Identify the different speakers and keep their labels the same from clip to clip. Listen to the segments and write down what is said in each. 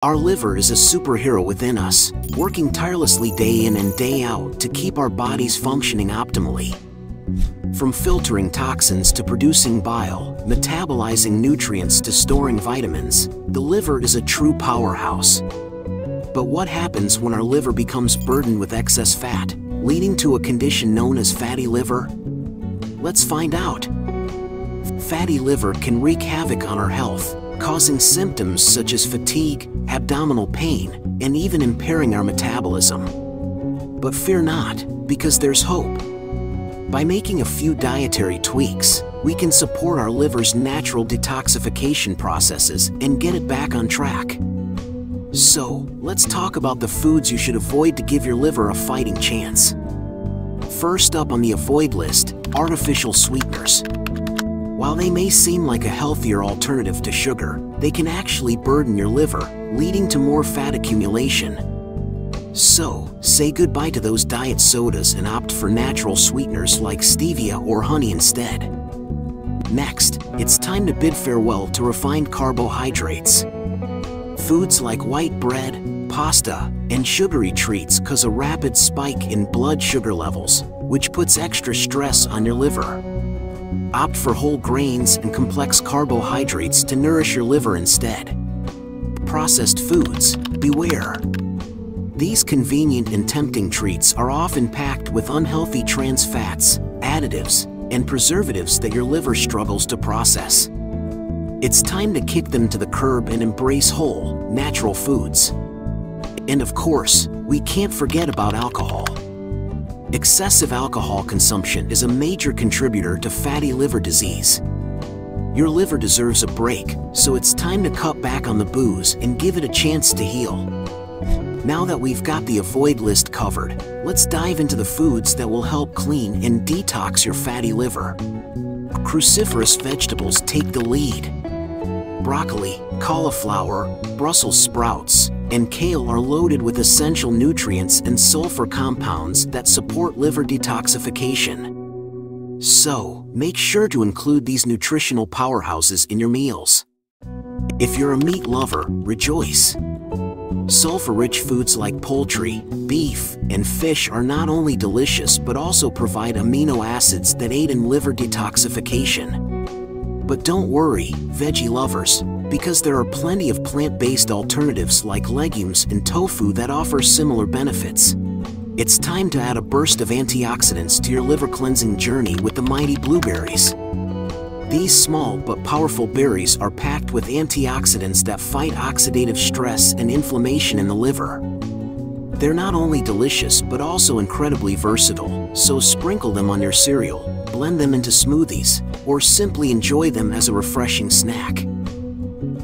Speaker 1: Our liver is a superhero within us, working tirelessly day in and day out to keep our bodies functioning optimally. From filtering toxins to producing bile, metabolizing nutrients to storing vitamins, the liver is a true powerhouse. But what happens when our liver becomes burdened with excess fat, leading to a condition known as fatty liver? Let's find out. Fatty liver can wreak havoc on our health, causing symptoms such as fatigue, abdominal pain, and even impairing our metabolism. But fear not, because there's hope. By making a few dietary tweaks, we can support our liver's natural detoxification processes and get it back on track. So, let's talk about the foods you should avoid to give your liver a fighting chance. First up on the avoid list, artificial sweeteners. While they may seem like a healthier alternative to sugar, they can actually burden your liver, leading to more fat accumulation. So, say goodbye to those diet sodas and opt for natural sweeteners like stevia or honey instead. Next, it's time to bid farewell to refined carbohydrates. Foods like white bread, pasta, and sugary treats cause a rapid spike in blood sugar levels, which puts extra stress on your liver. Opt for whole grains and complex carbohydrates to nourish your liver instead. Processed foods, beware. These convenient and tempting treats are often packed with unhealthy trans fats, additives, and preservatives that your liver struggles to process. It's time to kick them to the curb and embrace whole, natural foods. And of course, we can't forget about alcohol. Excessive alcohol consumption is a major contributor to fatty liver disease. Your liver deserves a break, so it's time to cut back on the booze and give it a chance to heal. Now that we've got the avoid list covered, let's dive into the foods that will help clean and detox your fatty liver. Cruciferous vegetables take the lead. Broccoli, cauliflower, Brussels sprouts, and kale are loaded with essential nutrients and sulfur compounds that support liver detoxification. So, make sure to include these nutritional powerhouses in your meals. If you're a meat lover, rejoice! Sulfur-rich foods like poultry, beef, and fish are not only delicious but also provide amino acids that aid in liver detoxification. But don't worry, veggie lovers, because there are plenty of plant-based alternatives like legumes and tofu that offer similar benefits. It's time to add a burst of antioxidants to your liver cleansing journey with the mighty blueberries. These small but powerful berries are packed with antioxidants that fight oxidative stress and inflammation in the liver. They're not only delicious but also incredibly versatile, so sprinkle them on your cereal, blend them into smoothies, or simply enjoy them as a refreshing snack.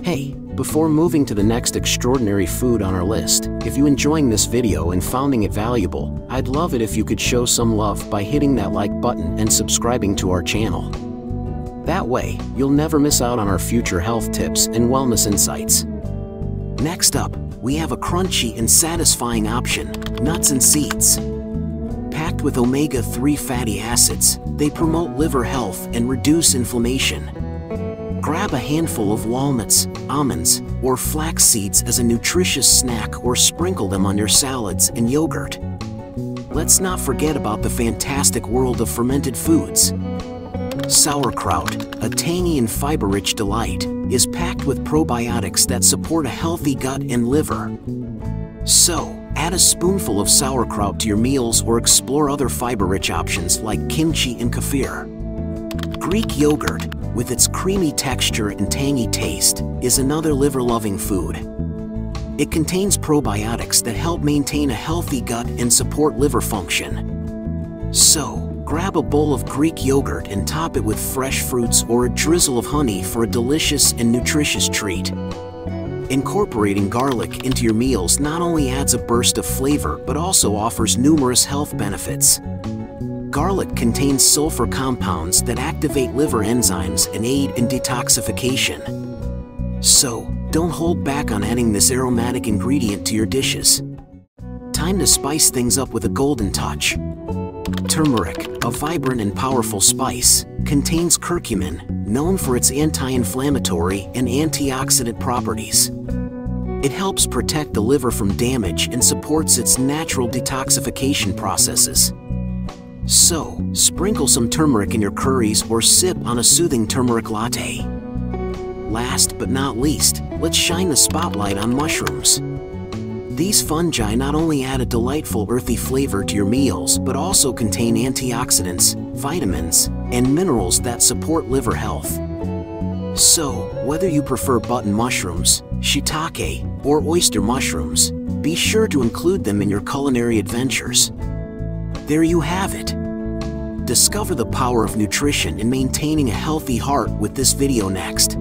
Speaker 1: Hey, before moving to the next extraordinary food on our list, if you're enjoying this video and finding it valuable, I'd love it if you could show some love by hitting that like button and subscribing to our channel. That way, you'll never miss out on our future health tips and wellness insights. Next up, we have a crunchy and satisfying option, nuts and seeds. Packed with omega-3 fatty acids, they promote liver health and reduce inflammation. Grab a handful of walnuts, almonds, or flax seeds as a nutritious snack or sprinkle them on your salads and yogurt. Let's not forget about the fantastic world of fermented foods. Sauerkraut, a tangy and fiber-rich delight, is packed with probiotics that support a healthy gut and liver. So, add a spoonful of sauerkraut to your meals or explore other fiber-rich options like kimchi and kefir. Greek yogurt, with its creamy texture and tangy taste, is another liver-loving food. It contains probiotics that help maintain a healthy gut and support liver function. So, grab a bowl of Greek yogurt and top it with fresh fruits or a drizzle of honey for a delicious and nutritious treat. Incorporating garlic into your meals not only adds a burst of flavor but also offers numerous health benefits. Garlic contains sulfur compounds that activate liver enzymes and aid in detoxification. So, don't hold back on adding this aromatic ingredient to your dishes. Time to spice things up with a golden touch. Turmeric, a vibrant and powerful spice, contains curcumin, known for its anti-inflammatory and antioxidant properties. It helps protect the liver from damage and supports its natural detoxification processes. So, sprinkle some turmeric in your curries or sip on a soothing turmeric latte. Last but not least, let's shine the spotlight on mushrooms. These fungi not only add a delightful earthy flavor to your meals, but also contain antioxidants, vitamins, and minerals that support liver health. So, whether you prefer button mushrooms, shiitake, or oyster mushrooms, be sure to include them in your culinary adventures. There you have it. Discover the power of nutrition in maintaining a healthy heart with this video next.